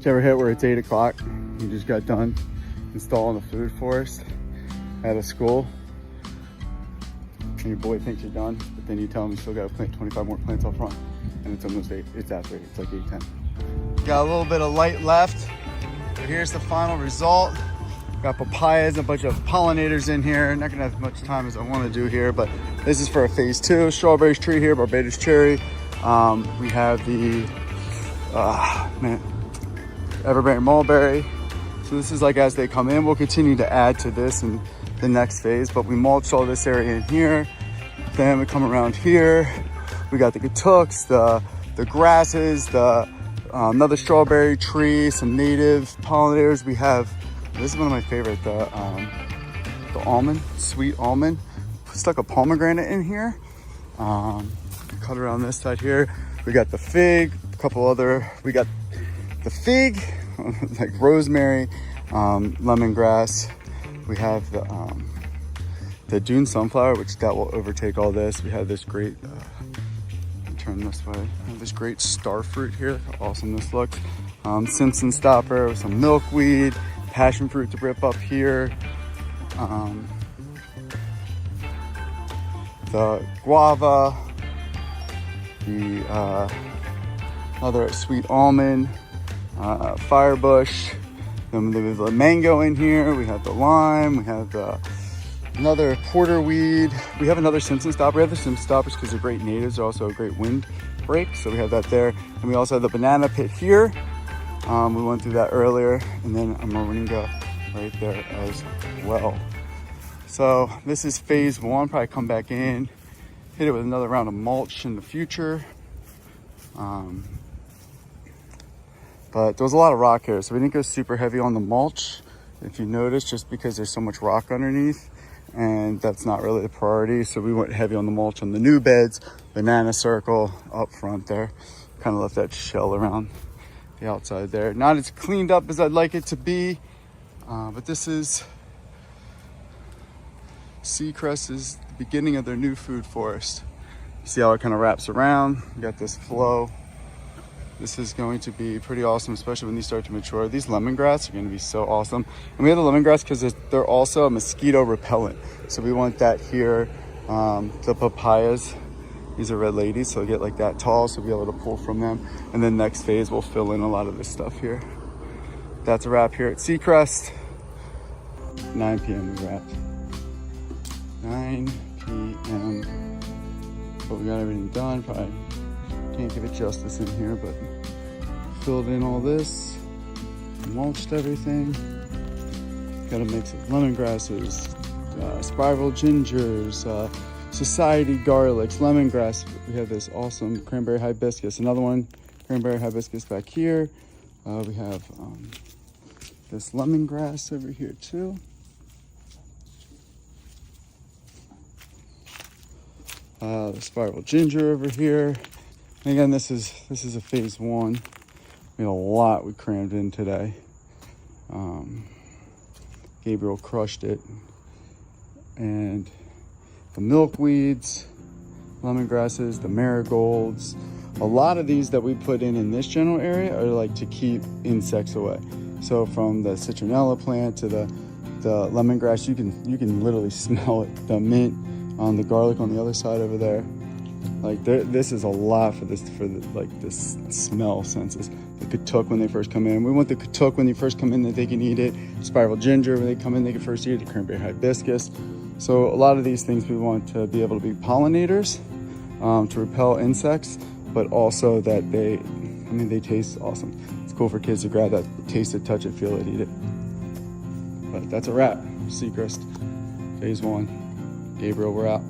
Did you ever hit where it's 8 o'clock? You just got done installing the food forest at a school, and your boy thinks you're done, but then you tell him you still got to plant 25 more plants up front, and it's almost 8. It's after 8. It's like 8:10. Got a little bit of light left, but here's the final result. Got papayas, a bunch of pollinators in here. Not gonna have as much time as I want to do here, but this is for a phase 2. Strawberries tree here, Barbados cherry. We have the everberry mulberry. So this is like as they come in. We'll continue to add to this in the next phase, but we mulched all this area in here. Then we come around here. We got the katooks, the grasses, another strawberry tree, some native pollinators. We have, this is one of my favorite, the almond, sweet almond. Stuck a pomegranate in here. Cut around this side here. We got the fig, a couple other, we got the fig, like rosemary, lemongrass. We have the dune sunflower, which that will overtake all this. We have this great, turn this way. We have this great starfruit here. Look how awesome this looks. Simpson stopper with some milkweed, passion fruit to rip up here. The guava, the other sweet almond, firebush. Then we have the mango in here. We have the lime. We have another porterweed. We have another Simpson stopper. We have the Simpson stoppers because they're great natives. They're also a great wind break. So we have that there. And we also have the banana pit here. We went through that earlier. And then a moringa right there as well. So this is phase 1. Probably come back in, hit it with another round of mulch in the future. But there was a lot of rock here, so we didn't go super heavy on the mulch, if you notice, just because there's so much rock underneath, and that's not really the priority. So we went heavy on the mulch on the new beds, banana circle up front there. Kind of left that shell around the outside there. Not as cleaned up as I'd like it to be, but this is Seacrest is the beginning of their new food forest. See how it kind of wraps around. You got this flow. This is going to be pretty awesome, especially when these start to mature. These lemongrass are going to be so awesome. And we have the lemongrass because they're also a mosquito repellent. So we want that here. The papayas, these are red ladies, so get like that tall, so we'll be able to pull from them. And then next phase, we'll fill in a lot of this stuff here. That's a wrap here at Seacrest. 9 p.m. we wrapped. 9 p.m. But we got everything done. Probably can't give it justice in here, but filled in all this, mulched everything. Got a mix of lemongrasses, spiral gingers, society garlics, lemongrass. We have this awesome cranberry hibiscus. Another one, cranberry hibiscus back here. We have this lemongrass over here too. The spiral ginger over here. And again, this is a phase 1. We had a lot we crammed in today. Gabriel crushed it. And the milkweeds, lemongrasses, the marigolds. A lot of these that we put in this general area are like to keep insects away. So from the citronella plant to the lemongrass, you can literally smell it. The mint, the garlic on the other side over there. Like this is a lot for this smell senses. The katook when they first come in. We want the katook when they first come in that they can eat it. Spiral ginger when they come in they can first eat it. The cranberry hibiscus. So a lot of these things we want to be able to be pollinators, to repel insects, but also that they taste awesome. It's cool for kids to grab that, taste it, touch it, feel it, eat it. But that's a wrap. Seacrest, phase 1. Gabriel, we're out.